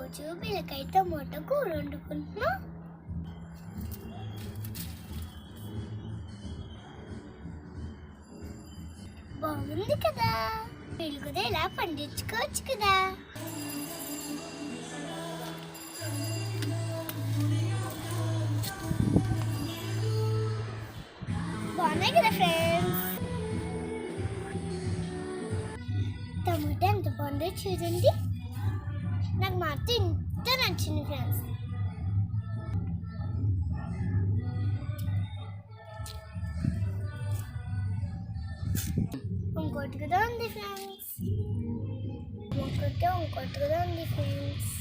ఈరోజు బీరకాయ టమోటా కూర వండుకుంటున్నాం. బాగుంది కదా, మీరు కూడా ఇలా పండించుకోవచ్చు కదా. బాగున్నాయి కదా ఫ్రెండ్స్. టమోటా ఎంత బాగుందో చూడండి. నాకు మాత్రం ఇంత నచ్చింది ఫ్రెండ్స్. ఇంకోటి కూడా ఉంది ఫ్రెండ్స్. ఇంకోటి కూడా ఉంది ఫ్రెండ్స్.